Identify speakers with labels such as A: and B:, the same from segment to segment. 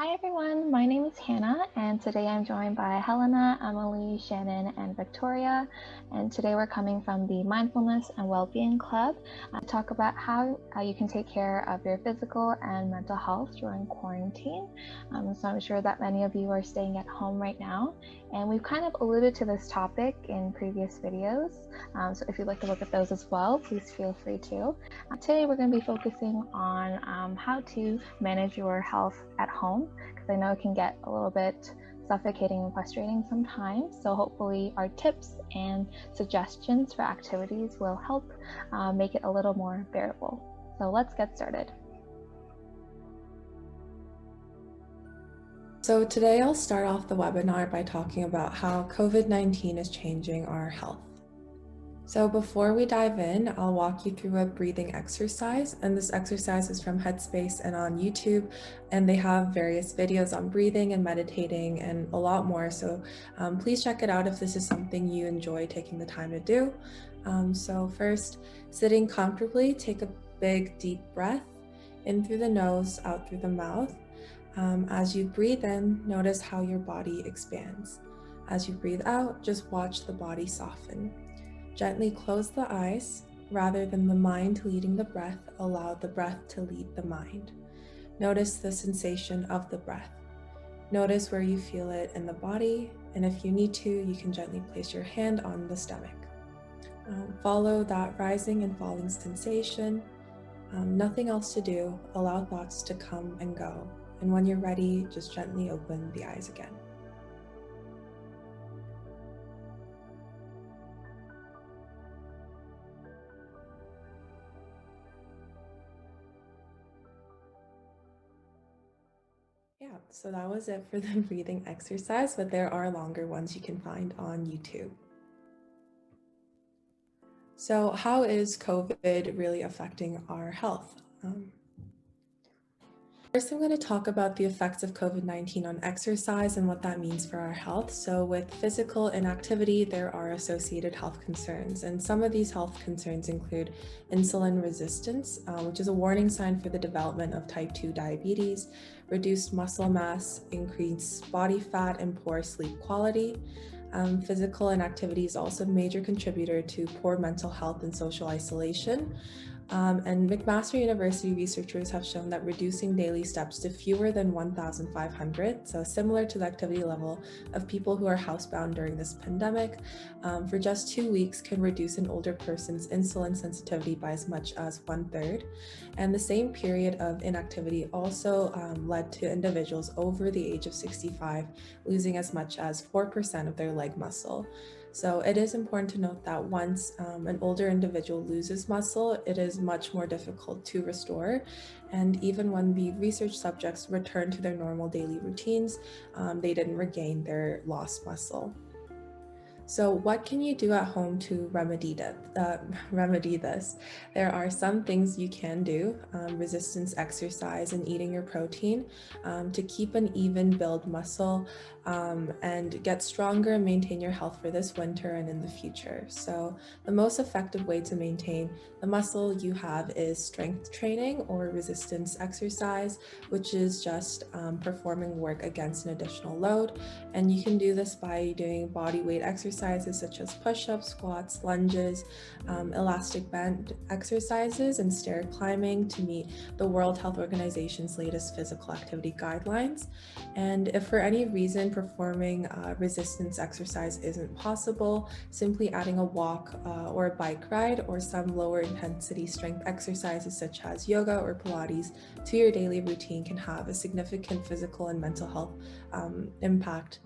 A: Hi everyone, my name is Hannah, and today I'm joined by Helena, Emily, Shannon, and Victoria. And today we're coming from the Mindfulness and Wellbeing Club to talk about how you can take care of your physical and mental health during quarantine. So I'm sure that many of you are staying at home right now, and we've kind of alluded to this topic in previous videos. So if you'd like to look at those as well, please feel free to. Today we're going to be focusing on how to manage your health at home, because I know it can get a little bit suffocating and frustrating sometimes. So hopefully our tips and suggestions for activities will help make it a little more bearable. So let's get started.
B: So today I'll start off the webinar by talking about how COVID-19 is changing our health. So before we dive in, I'll walk you through a breathing exercise, and this exercise is from Headspace and on YouTube, and they have various videos on breathing and meditating and a lot more. So please check it out if this is something you enjoy taking the time to do. So first, sitting comfortably, take a big deep breath in through the nose, out through the mouth. As you breathe in, notice how your body expands. As you breathe out, just watch the body soften. Gently close the eyes. Rather than the mind leading the breath, allow the breath to lead the mind. Notice the sensation of the breath. Notice where you feel it in the body, and if you need to, you can gently place your hand on the stomach. Follow that rising and falling sensation. Nothing else to do. Allow thoughts to come and go. And when you're ready, just gently open the eyes again. Yeah, so that was it for the breathing exercise, but there are longer ones you can find on YouTube. So how is COVID really affecting our health? First, I'm going to talk about the effects of COVID-19 on exercise and what that means for our health. So with physical inactivity, there are associated health concerns. And some of these health concerns include insulin resistance, which is a warning sign for the development of type 2 diabetes, reduced muscle mass, increased body fat, and poor sleep quality. Physical inactivity is also a major contributor to poor mental health and social isolation. And McMaster University researchers have shown that reducing daily steps to fewer than 1,500, so similar to the activity level of people who are housebound during this pandemic, for just 2 weeks can reduce an older person's insulin sensitivity by as much as 1/3. And the same period of inactivity also led to individuals over the age of 65 losing as much as 4% of their leg muscle. So it is important to note that once an older individual loses muscle, it is much more difficult to restore. And even when the research subjects returned to their normal daily routines, they didn't regain their lost muscle. So what can you do at home to remedy this? There are some things you can do, resistance exercise and eating your protein to keep an even build muscle and get stronger and maintain your health for this winter and in the future. So the most effective way to maintain the muscle you have is strength training or resistance exercise, which is just performing work against an additional load. And you can do this by doing body weight exercises such as push-ups, squats, lunges, elastic band exercises, and stair climbing to meet the World Health Organization's latest physical activity guidelines. And if for any reason performing resistance exercise isn't possible, simply adding a walk or a bike ride or some lower intensity strength exercises such as yoga or Pilates to your daily routine can have a significant physical and mental health impact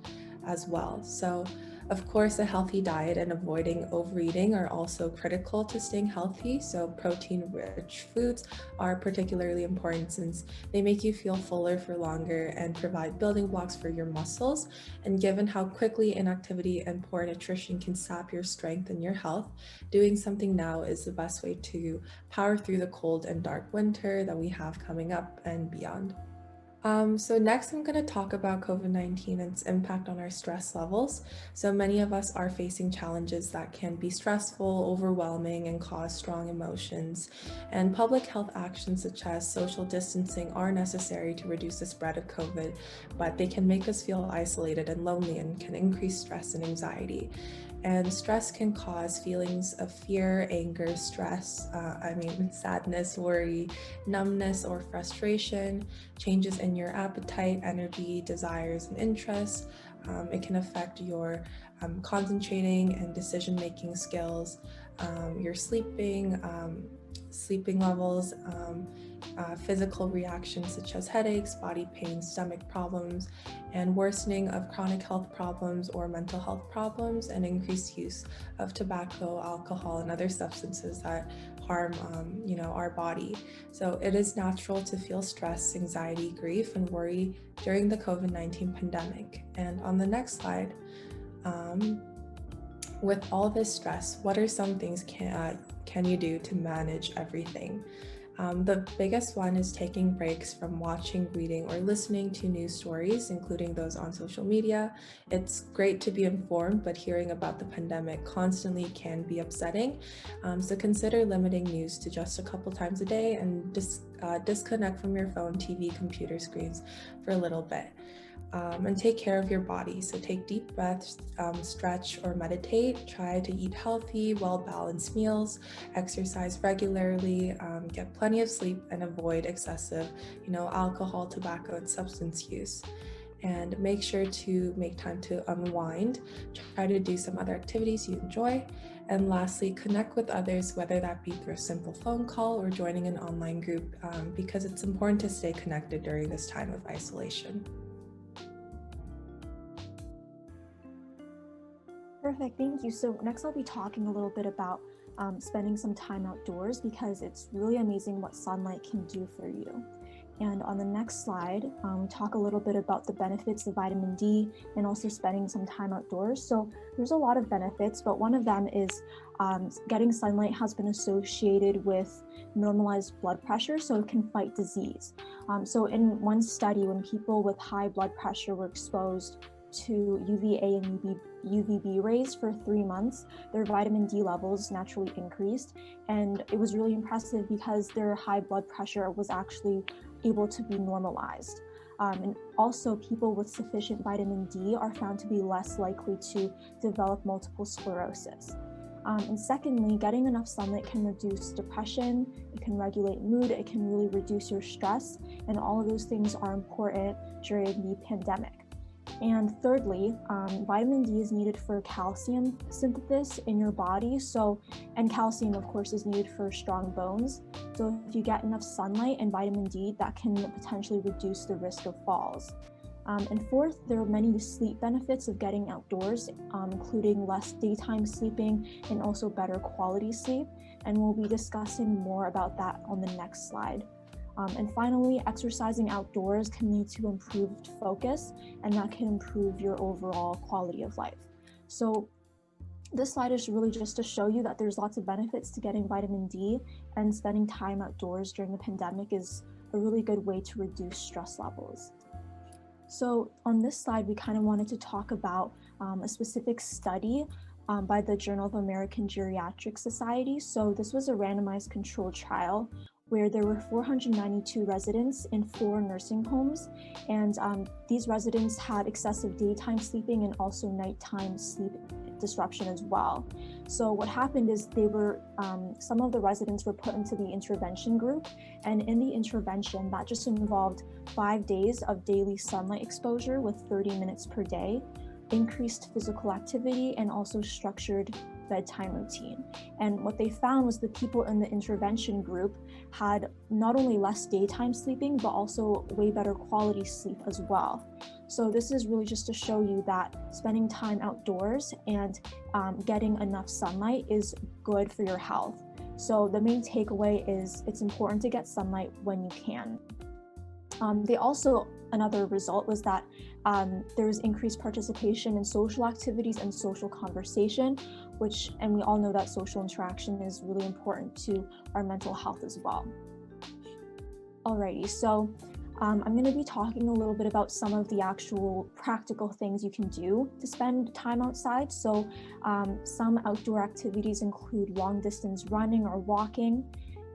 B: as well. So of course, a healthy diet and avoiding overeating are also critical to staying healthy. So protein-rich foods are particularly important since they make you feel fuller for longer and provide building blocks for your muscles. And given how quickly inactivity and poor nutrition can sap your strength and your health, doing something now is the best way to power through the cold and dark winter that we have coming up and beyond. So next I'm going to talk about COVID-19 and its impact on our stress levels. So many of us are facing challenges that can be stressful, overwhelming, and cause strong emotions. And public health actions such as social distancing are necessary to reduce the spread of COVID, but they can make us feel isolated and lonely and can increase stress and anxiety. And stress can cause feelings of fear, anger, sadness, worry, numbness, or frustration, changes in your appetite, energy, desires, and interests. It can affect your concentrating and decision-making skills, your sleeping levels, physical reactions such as headaches, body pain, stomach problems, and worsening of chronic health problems or mental health problems, and increased use of tobacco, alcohol, and other substances that harm our body. So it is natural to feel stress, anxiety, grief, and worry during the COVID-19 pandemic. And on the next slide, with all this stress, what are some things can you do to manage everything? The biggest one is taking breaks from watching, reading, or listening to news stories, including those on social media. It's great to be informed, but hearing about the pandemic constantly can be upsetting. So consider limiting news to just a couple times a day and disconnect from your phone, TV, computer screens for a little bit. And take care of your body. So take deep breaths, stretch or meditate, try to eat healthy, well-balanced meals, exercise regularly, get plenty of sleep, and avoid excessive, alcohol, tobacco, and substance use. And make sure to make time to unwind, try to do some other activities you enjoy. And lastly, connect with others, whether that be through a simple phone call or joining an online group, because it's important to stay connected during this time of isolation.
C: Perfect, thank you. So next I'll be talking a little bit about spending some time outdoors, because it's really amazing what sunlight can do for you. And on the next slide, talk a little bit about the benefits of vitamin D and also spending some time outdoors. So there's a lot of benefits, but one of them is getting sunlight has been associated with normalized blood pressure, so it can fight disease. So in one study, when people with high blood pressure were exposed to UVA and UVB rays for 3 months, their vitamin D levels naturally increased. And it was really impressive because their high blood pressure was actually able to be normalized. And also, people with sufficient vitamin D are found to be less likely to develop multiple sclerosis. And secondly, getting enough sunlight can reduce depression, it can regulate mood, it can really reduce your stress, and all of those things are important during the pandemic. And thirdly, vitamin D is needed for calcium synthesis in your body. And calcium, of course, is needed for strong bones. So if you get enough sunlight and vitamin D, that can potentially reduce the risk of falls. And fourth, there are many sleep benefits of getting outdoors, including less daytime sleeping and also better quality sleep. And we'll be discussing more about that on the next slide. And finally, exercising outdoors can lead to improved focus, and that can improve your overall quality of life. So this slide is really just to show you that there's lots of benefits to getting vitamin D, and spending time outdoors during the pandemic is a really good way to reduce stress levels. So on this slide, we kind of wanted to talk about a specific study by the Journal of American Geriatric Society. So this was a randomized controlled trial where there were 492 residents in 4 nursing homes, and these residents had excessive daytime sleeping and also nighttime sleep disruption as well. So what happened is some of the residents were put into the intervention group, and in the intervention, that just involved 5 days of daily sunlight exposure with 30 minutes per day, increased physical activity, and also structured bedtime routine. And what they found was the people in the intervention group had not only less daytime sleeping, but also way better quality sleep as well. So this is really just to show you that spending time outdoors and getting enough sunlight is good for your health. So the main takeaway is it's important to get sunlight when you can. Another result was that there was increased participation in social activities and social conversation, and we all know that social interaction is really important to our mental health as well. Alrighty, so I'm going to be talking a little bit about some of the actual practical things you can do to spend time outside. So some outdoor activities include long distance running or walking,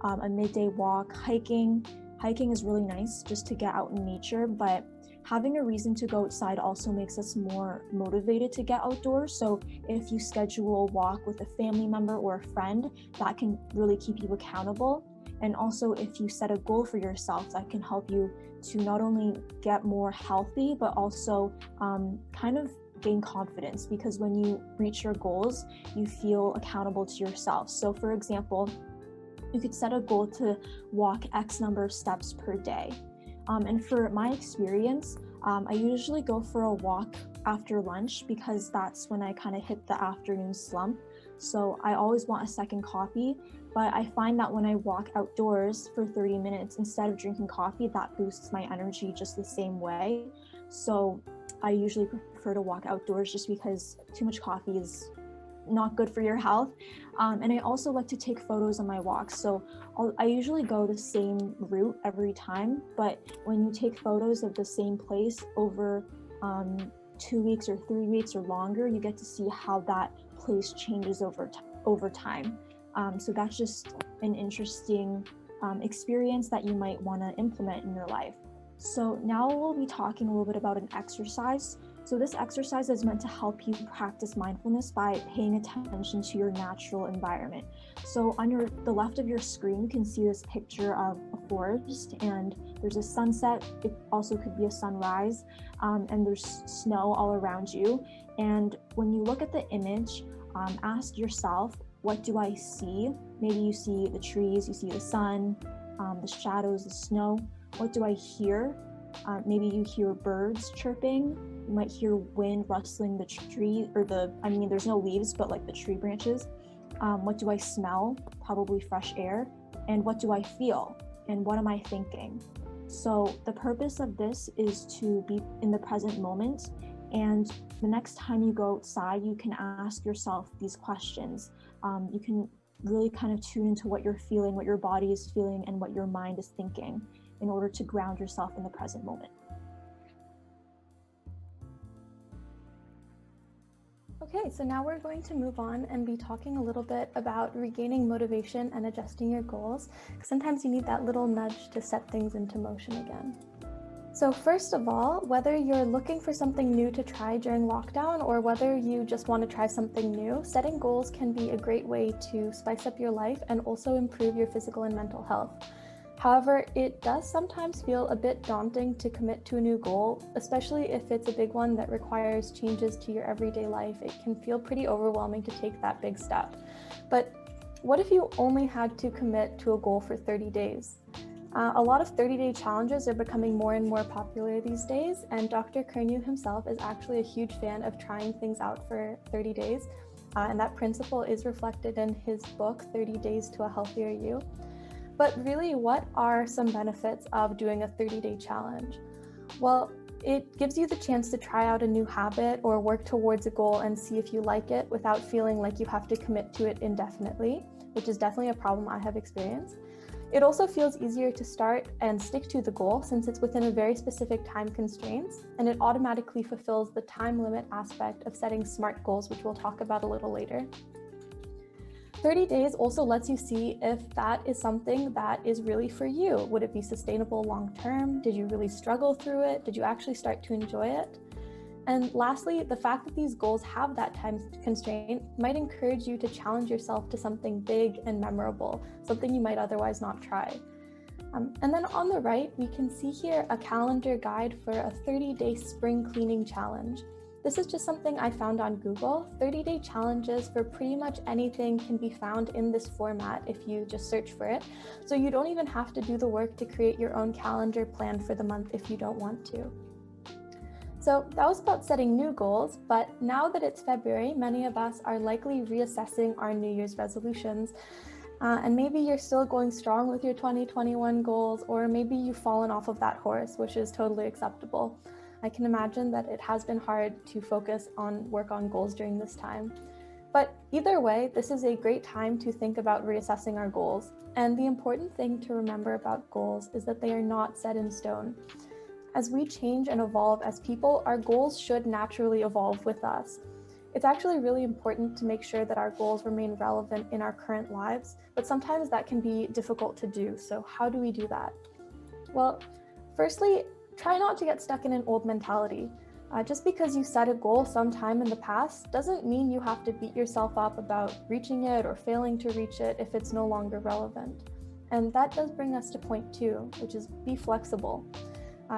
C: a midday walk, hiking. Hiking is really nice just to get out in nature, but having a reason to go outside also makes us more motivated to get outdoors. So if you schedule a walk with a family member or a friend, that can really keep you accountable. And also if you set a goal for yourself, that can help you to not only get more healthy, but also kind of gain confidence, because when you reach your goals, you feel accountable to yourself. So for example, you could set a goal to walk X number of steps per day. And for my experience, I usually go for a walk after lunch because that's when I kind of hit the afternoon slump. So I always want a second coffee, but I find that when I walk outdoors for 30 minutes, instead of drinking coffee, that boosts my energy just the same way. So I usually prefer to walk outdoors just because too much coffee is not good for your health. And I also like to take photos on my walks. So I usually go the same route every time, but when you take photos of the same place over 2 weeks or 3 weeks or longer, you get to see how that place changes over time. So that's just an interesting experience that you might want to implement in your life. So now we'll be talking a little bit about an exercise. So this exercise is meant to help you practice mindfulness by paying attention to your natural environment. So on the left of your screen, you can see this picture of a forest, and there's a sunset. It also could be a sunrise, and there's snow all around you. And when you look at the image, ask yourself, what do I see? Maybe you see the trees, you see the sun, the shadows, the snow. What do I hear? Maybe you hear birds chirping. You might hear wind rustling the tree, or there's no leaves, but like the tree branches. What do I smell? Probably fresh air. And what do I feel? And what am I thinking? So the purpose of this is to be in the present moment. And the next time you go outside, you can ask yourself these questions. You can really kind of tune into what you're feeling, what your body is feeling, and what your mind is thinking in order to ground yourself in the present moment.
D: Okay, so now we're going to move on and be talking a little bit about regaining motivation and adjusting your goals. Sometimes you need that little nudge to set things into motion again. So first of all, whether you're looking for something new to try during lockdown or whether you just want to try something new, setting goals can be a great way to spice up your life and also improve your physical and mental health. However, it does sometimes feel a bit daunting to commit to a new goal, especially if it's a big one that requires changes to your everyday life. It can feel pretty overwhelming to take that big step. But what if you only had to commit to a goal for 30 days? A lot of 30-day challenges are becoming more and more popular these days, and Dr. Kernew himself is actually a huge fan of trying things out for 30 days, and that principle is reflected in his book, 30 Days to a Healthier You. But really, what are some benefits of doing a 30-day challenge? Well, it gives you the chance to try out a new habit or work towards a goal and see if you like it without feeling like you have to commit to it indefinitely, which is definitely a problem I have experienced. It also feels easier to start and stick to the goal since it's within a very specific time constraints, and it automatically fulfills the time limit aspect of setting SMART goals, which we'll talk about a little later. 30 days also lets you see if that is something that is really for you. Would it be sustainable long term? Did you really struggle through it? Did you actually start to enjoy it? And lastly, the fact that these goals have that time constraint might encourage you to challenge yourself to something big and memorable, something you might otherwise not try. And then on the right, we can see here a calendar guide for a 30-day spring cleaning challenge. This is just something I found on Google. 30-day challenges for pretty much anything can be found in this format if you just search for it. So you don't even have to do the work to create your own calendar plan for the month if you don't want to. So that was about setting new goals, but now that it's February, many of us are likely reassessing our New Year's resolutions. And maybe you're still going strong with your 2021 goals, or maybe you've fallen off of that horse, which is totally acceptable. I can imagine that it has been hard to focus on work on goals during this time. But either way, this is a great time to think about reassessing our goals. And the important thing to remember about goals is that they are not set in stone. As we change and evolve as people, our goals should naturally evolve with us. It's actually really important to make sure that our goals remain relevant in our current lives, but sometimes that can be difficult to do. So how do we do that? Well, firstly, try not to get stuck in an old mentality. Just because you set a goal sometime in the past doesn't mean you have to beat yourself up about reaching it or failing to reach it if it's no longer relevant. And that does bring us to point 2, which is be flexible.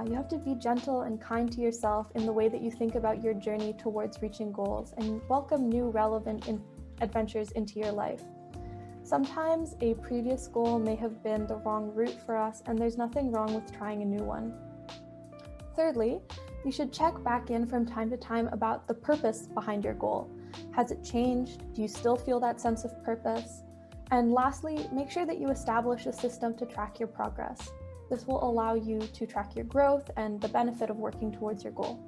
D: You have to be gentle and kind to yourself in the way that you think about your journey towards reaching goals and welcome new relevant adventures into your life. Sometimes a previous goal may have been the wrong route for us, and there's nothing wrong with trying a new one. Thirdly, you should check back in from time to time about the purpose behind your goal. Has it changed? Do you still feel that sense of purpose? And lastly, make sure that you establish a system to track your progress. This will allow you to track your growth and the benefit of working towards your goal.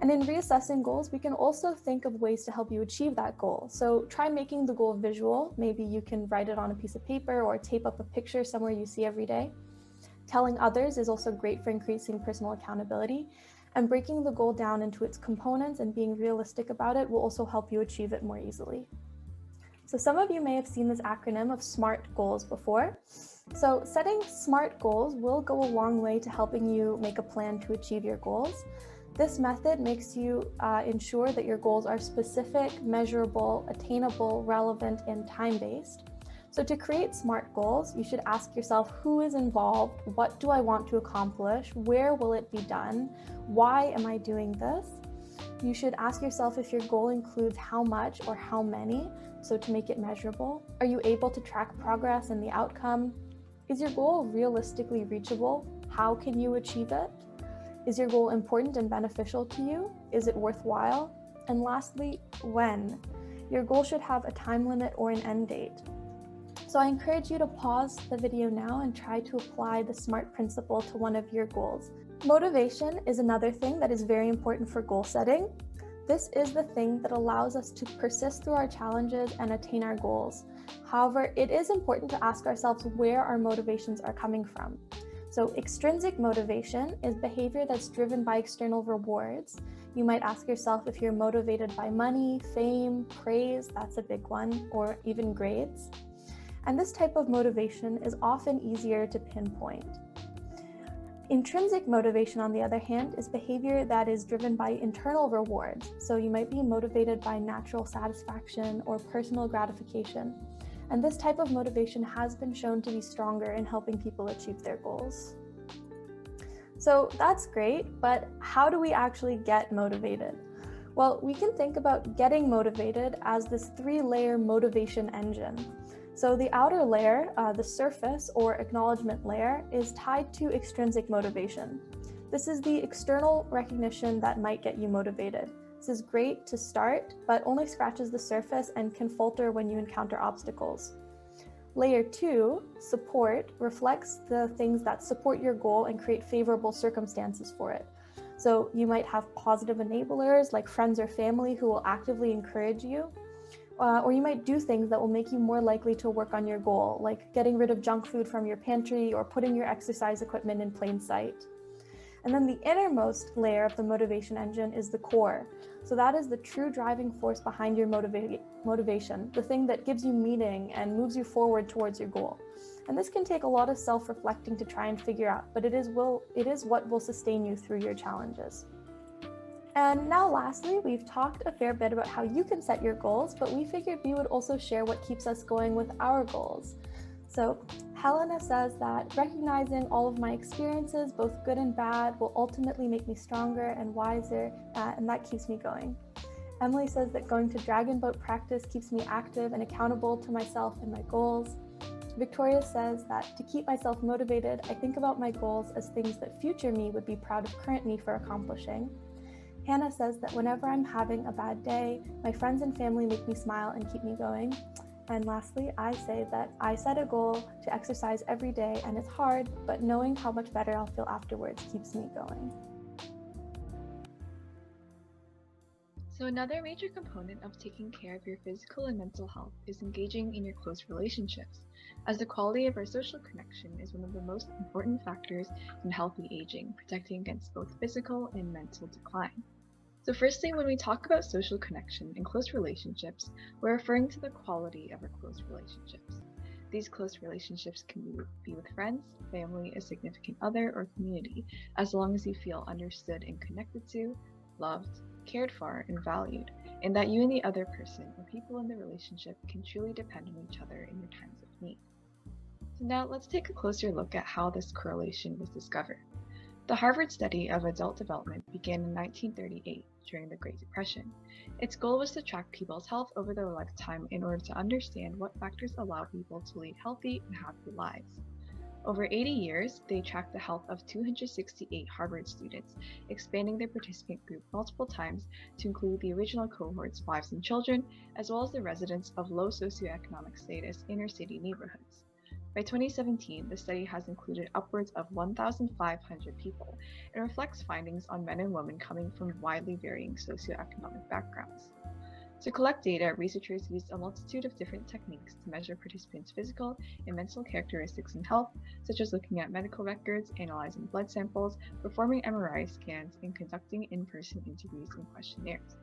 D: And in reassessing goals, we can also think of ways to help you achieve that goal. So try making the goal visual. Maybe you can write it on a piece of paper or tape up a picture somewhere you see every day. Telling others is also great for increasing personal accountability. And breaking the goal down into its components and being realistic about it will also help you achieve it more easily. So some of you may have seen this acronym of SMART goals before. So setting SMART goals will go a long way to helping you make a plan to achieve your goals. This method makes you ensure that your goals are specific, measurable, attainable, relevant, and time-based. So to create SMART goals, you should ask yourself, who is involved? What do I want to accomplish? Where will it be done? Why am I doing this? You should ask yourself if your goal includes how much or how many, so to make it measurable. Are you able to track progress and the outcome? Is your goal realistically reachable? How can you achieve it? Is your goal important and beneficial to you? Is it worthwhile? And lastly, when? Your goal should have a time limit or an end date. So I encourage you to pause the video now and try to apply the SMART principle to one of your goals. Motivation is another thing that is very important for goal setting. This is the thing that allows us to persist through our challenges and attain our goals. However, it is important to ask ourselves where our motivations are coming from. So extrinsic motivation is behavior that's driven by external rewards. You might ask yourself if you're motivated by money, fame, praise, that's a big one, or even grades. And this type of motivation is often easier to pinpoint. Intrinsic motivation, on the other hand, is behavior that is driven by internal rewards. So you might be motivated by natural satisfaction or personal gratification. And this type of motivation has been shown to be stronger in helping people achieve their goals. So that's great, but how do we actually get motivated? Well, we can think about getting motivated as this 3-layer motivation engine. So the outer layer, the surface or acknowledgement layer, is tied to extrinsic motivation. This is the external recognition that might get you motivated. This is great to start, but only scratches the surface and can falter when you encounter obstacles. Layer 2, support, reflects the things that support your goal and create favorable circumstances for it. So you might have positive enablers like friends or family who will actively encourage you. Or you might do things that will make you more likely to work on your goal, like getting rid of junk food from your pantry or putting your exercise equipment in plain sight. And then the innermost layer of the motivation engine is the core. So that is the true driving force behind your motivation, the thing that gives you meaning and moves you forward towards your goal. And this can take a lot of self-reflecting to try and figure out, but it is what will sustain you through your challenges. And now lastly, we've talked a fair bit about how you can set your goals, but we figured we would also share what keeps us going with our goals. So Helena says that recognizing all of my experiences, both good and bad, will ultimately make me stronger and wiser, and that keeps me going. Emily says that going to dragon boat practice keeps me active and accountable to myself and my goals. Victoria says that to keep myself motivated, I think about my goals as things that future me would be proud of current me for accomplishing. Hannah says that whenever I'm having a bad day, my friends and family make me smile and keep me going. And lastly, I say that I set a goal to exercise every day, and it's hard, but knowing how much better I'll feel afterwards keeps me going.
E: So another major component of taking care of your physical and mental health is engaging in your close relationships, as the quality of our social connection is one of the most important factors in healthy aging, protecting against both physical and mental decline. So firstly, when we talk about social connection and close relationships, we're referring to the quality of our close relationships. These close relationships can be with friends, family, a significant other, or community, as long as you feel understood and connected to, loved, cared for, and valued, and that you and the other person or people in the relationship can truly depend on each other in your times of need. So now let's take a closer look at how this correlation was discovered. The Harvard study of adult development began in 1938 during the Great Depression. Its goal was to track people's health over their lifetime in order to understand what factors allow people to lead healthy and happy lives. Over 80 years, they tracked the health of 268 Harvard students, expanding their participant group multiple times to include the original cohort's wives and children, as well as the residents of low socioeconomic status inner city neighborhoods. By 2017, the study has included upwards of 1,500 people and reflects findings on men and women coming from widely varying socioeconomic backgrounds. To collect data, researchers used a multitude of different techniques to measure participants' physical and mental characteristics and health, such as looking at medical records, analyzing blood samples, performing MRI scans, and conducting in-person interviews and questionnaires.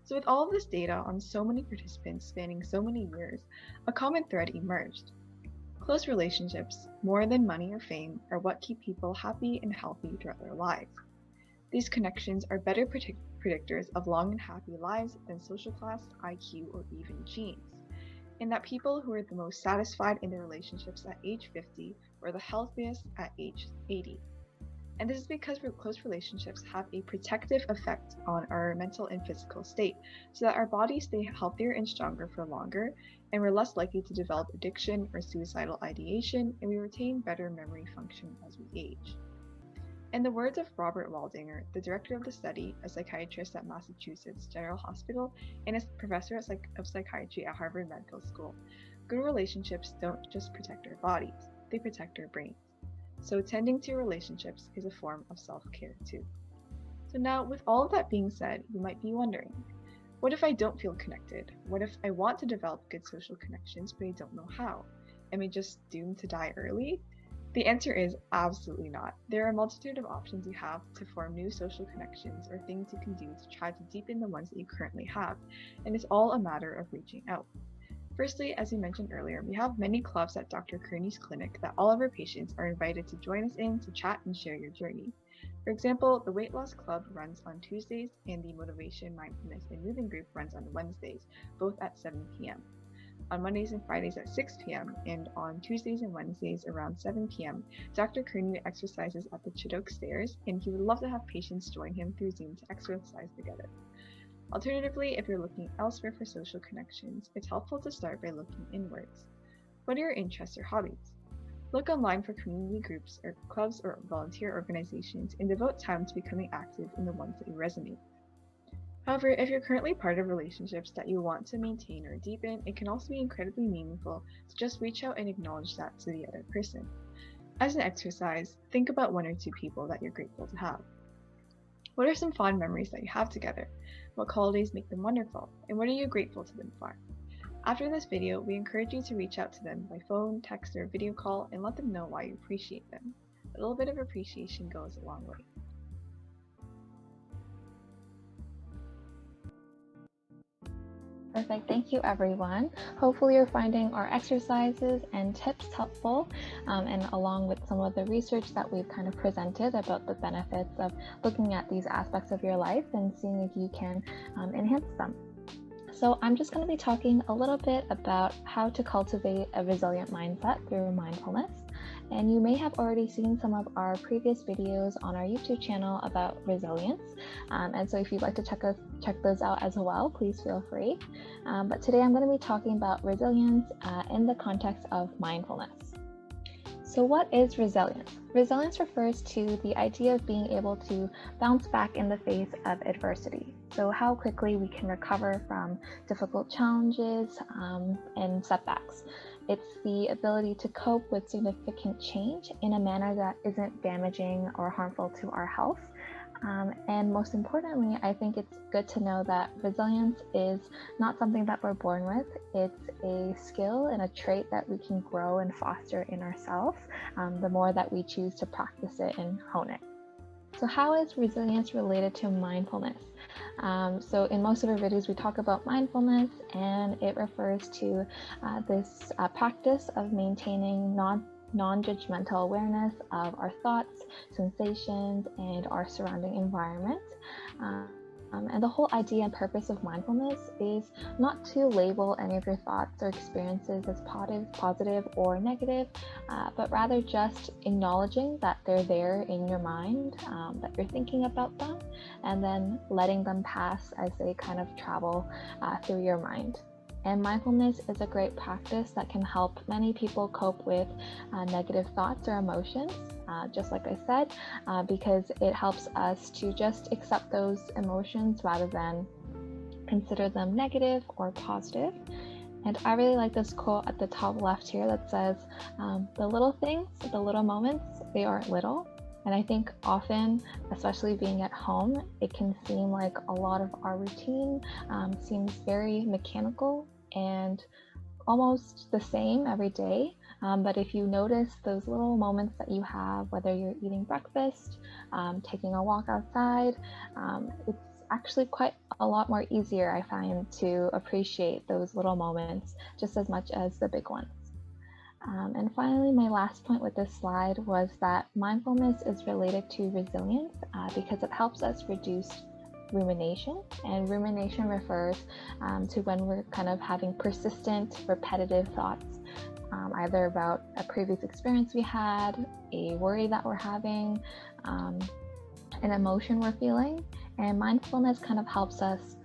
E: So with all of this data on so many participants spanning so many years, a common thread emerged. Close relationships, more than money or fame, are what keep people happy and healthy throughout their lives. These connections are better predictors of long and happy lives than social class, IQ, or even genes. And that people who are the most satisfied in their relationships at age 50 were the healthiest at age 80. And this is because close relationships have a protective effect on our mental and physical state, so that our bodies stay healthier and stronger for longer, and we're less likely to develop addiction or suicidal ideation, and we retain better memory function as we age. In the words of Robert Waldinger, the director of the study, a psychiatrist at Massachusetts General Hospital, and a professor of psychiatry at Harvard Medical School, good relationships don't just protect our bodies, they protect our brains. So tending to relationships is a form of self-care too. So now, with all of that being said, you might be wondering, what if I don't feel connected? What if I want to develop good social connections, but I don't know how? Am I just doomed to die early? The answer is absolutely not. There are a multitude of options you have to form new social connections or things you can do to try to deepen the ones that you currently have, and it's all a matter of reaching out. Firstly, as we mentioned earlier, we have many clubs at Dr. Kearney's clinic that all of our patients are invited to join us in to chat and share your journey. For example, the Weight Loss Club runs on Tuesdays and the Motivation, Mindfulness, and Moving Group runs on Wednesdays, both at 7 p.m. On Mondays and Fridays at 6 p.m. and on Tuesdays and Wednesdays around 7 p.m., Dr. Kearney exercises at the Chinook Stairs, and he would love to have patients join him through Zoom to exercise together. Alternatively, if you're looking elsewhere for social connections, it's helpful to start by looking inwards. What are your interests or hobbies? Look online for community groups or clubs or volunteer organizations and devote time to becoming active in the ones that you resonate with. However, if you're currently part of relationships that you want to maintain or deepen, it can also be incredibly meaningful to just reach out and acknowledge that to the other person. As an exercise, think about 1 or 2 people that you're grateful to have. What are some fond memories that you have together? What qualities make them wonderful? And what are you grateful to them for? After this video, we encourage you to reach out to them by phone, text, or video call and let them know why you appreciate them. A little bit of appreciation goes a long way.
A: Perfect. Thank you, everyone. Hopefully you're finding our exercises and tips helpful, and along with some of the research that we've kind of presented about the benefits of looking at these aspects of your life and seeing if you can enhance them. So I'm just going to be talking a little bit about how to cultivate a resilient mindset through mindfulness. And you may have already seen some of our previous videos on our YouTube channel about resilience. And so if you'd like to check those out as well, please feel free. But today I'm going to be talking about resilience in the context of mindfulness. So what is resilience? Resilience refers to the idea of being able to bounce back in the face of adversity. So how quickly we can recover from difficult challenges and setbacks. It's the ability to cope with significant change in a manner that isn't damaging or harmful to our health. And most importantly, I think it's good to know that resilience is not something that we're born with. It's a skill and a trait that we can grow and foster in ourselves the more that we choose to practice it and hone it. So how is resilience related to mindfulness? So in most of our videos, we talk about mindfulness, and it refers to this practice of maintaining non-judgmental awareness of our thoughts, sensations, and our surrounding environment. And the whole idea and purpose of mindfulness is not to label any of your thoughts or experiences as positive or negative, but rather just acknowledging that they're there in your mind, that you're thinking about them, and then letting them pass as they kind of travel through your mind. And mindfulness is a great practice that can help many people cope with negative thoughts or emotions, just like I said, because it helps us to just accept those emotions rather than consider them negative or positive. And I really like this quote at the top left here that says, the little things, the little moments, they aren't little. And I think often, especially being at home, it can seem like a lot of our routine seems very mechanical and almost the same every day. But if you notice those little moments that you have, whether you're eating breakfast, taking a walk outside, it's actually quite a lot more easier, I find, to appreciate those little moments just as much as the big ones. And finally, my last point with this slide was that mindfulness is related to resilience because it helps us reduce rumination. And rumination refers to when we're kind of having persistent, repetitive thoughts, either about a previous experience we had, a worry that we're having, an emotion we're feeling. And mindfulness kind of helps us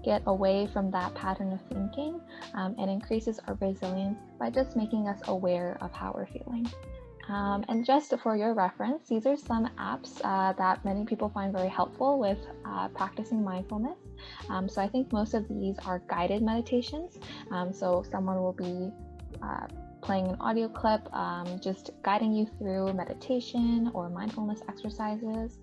A: get away from that pattern of thinking and increases our resilience by just making us aware of how we're feeling. And just for your reference, these are some apps that many people find very helpful with practicing mindfulness. So I think most of these are guided meditations. So someone will be playing an audio clip, just guiding you through meditation or mindfulness exercises.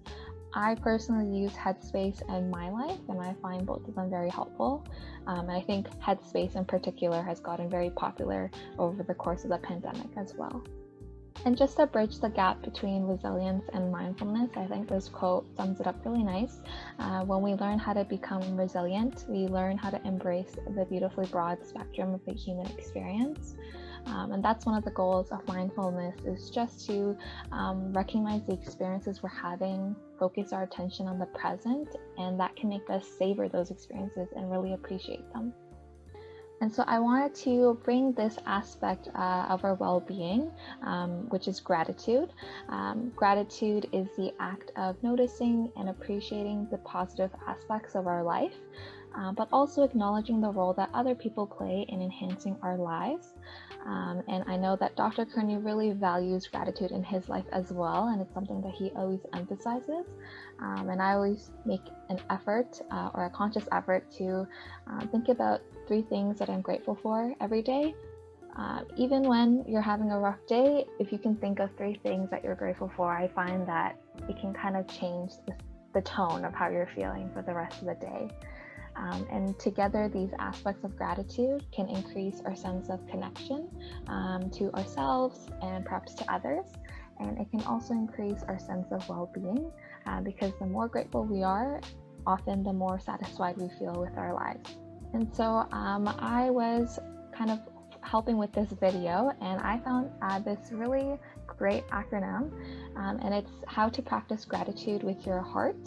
A: I personally use Headspace and My Life, and I find both of them very helpful. And I think Headspace in particular has gotten very popular over the course of the pandemic as well. And just to bridge the gap between resilience and mindfulness, I think this quote sums it up really nice. When we learn how to become resilient, we learn how to embrace the beautifully broad spectrum of the human experience. And that's one of the goals of mindfulness, is just to recognize the experiences we're having, focus our attention on the present, and that can make us savor those experiences and really appreciate them. And so I wanted to bring this aspect of our well-being, which is gratitude. Gratitude is the act of noticing and appreciating the positive aspects of our life, but also acknowledging the role that other people play in enhancing our lives. And I know that Dr. Kearney really values gratitude in his life as well, and it's something that he always emphasizes. And I always make an effort or a conscious effort to think about 3 things that I'm grateful for every day. Even when you're having a rough day, if you can think of 3 things that you're grateful for, I find that it can kind of change the tone of how you're feeling for the rest of the day. And together, these aspects of gratitude can increase our sense of connection to ourselves and perhaps to others. And it can also increase our sense of well-being because the more grateful we are, often the more satisfied we feel with our lives. And so I was kind of helping with this video, and I found this really great acronym, and it's how to practice gratitude with your heart.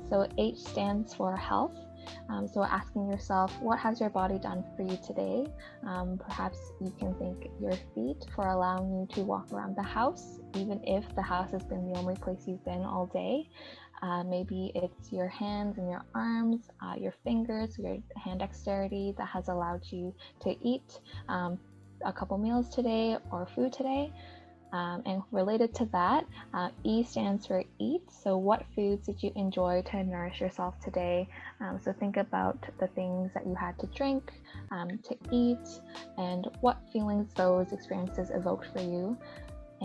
A: So H stands for health. So asking yourself, what has your body done for you today? Perhaps you can thank your feet for allowing you to walk around the house, even if the house has been the only place you've been all day. Maybe it's your hands and your arms, your fingers, your hand dexterity that has allowed you to eat a couple meals today or food today. And related to that, E stands for eat. So what foods did you enjoy to nourish yourself today? So think about the things that you had to drink, to eat, and what feelings those experiences evoked for you.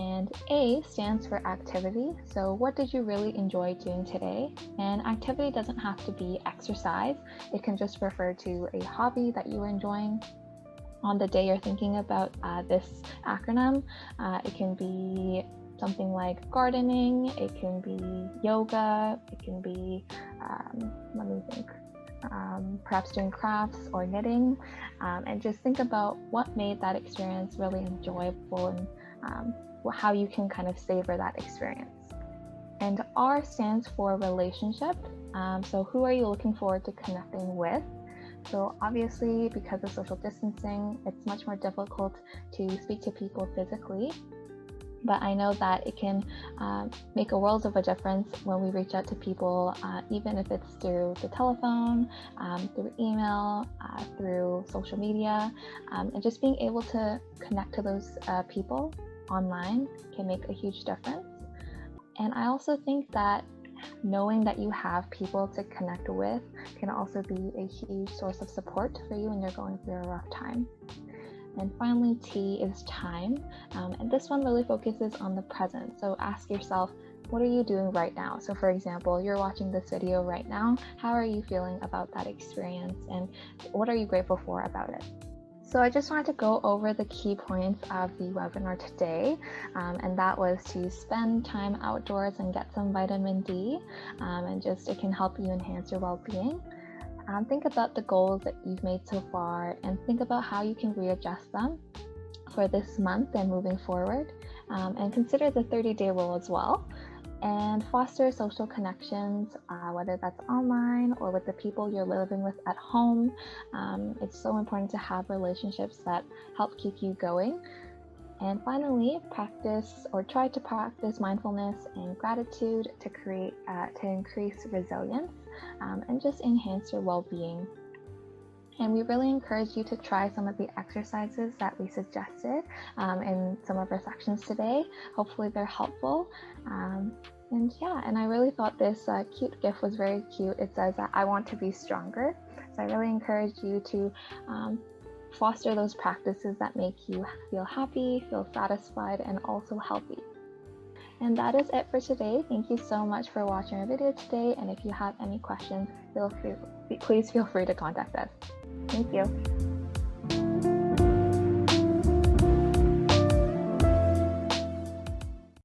A: And A stands for activity. So what did you really enjoy doing today? And activity doesn't have to be exercise. It can just refer to a hobby that you were enjoying. On the day you're thinking about this acronym, it can be something like gardening, it can be yoga, it can be, perhaps doing crafts or knitting, and just think about what made that experience really enjoyable and how you can kind of savor that experience. And R stands for relationship. So who are you looking forward to connecting with? So obviously, because of social distancing, it's much more difficult to speak to people physically. But I know that it can make a world of a difference when we reach out to people, even if it's through the telephone, through email, through social media, and just being able to connect to those people online can make a huge difference. And I also think that knowing that you have people to connect with can also be a huge source of support for you when you're going through a rough time. And finally, T is time. And this one really focuses on the present. So ask yourself, what are you doing right now? So for example, you're watching this video right now. How are you feeling about that experience? And what are you grateful for about it? So I just wanted to go over the key points of the webinar today, and that was to spend time outdoors and get some vitamin D, and just it can help you enhance your well-being. Think about the goals that you've made so far and think about how you can readjust them for this month and moving forward, and consider the 30-day rule as well. And foster social connections, whether that's online or with the people you're living with at home. It's so important to have relationships that help keep you going. And finally, practice or try to practice mindfulness and gratitude to increase resilience and just enhance your well-being. And we really encourage you to try some of the exercises that we suggested in some of our sections today. Hopefully they're helpful. And I really thought this cute GIF was very cute. It says that I want to be stronger. So I really encourage you to foster those practices that make you feel happy, feel satisfied, and also healthy. And that is it for today. Thank you so much for watching our video today. And if you have any questions, please feel free to contact us. Thank you.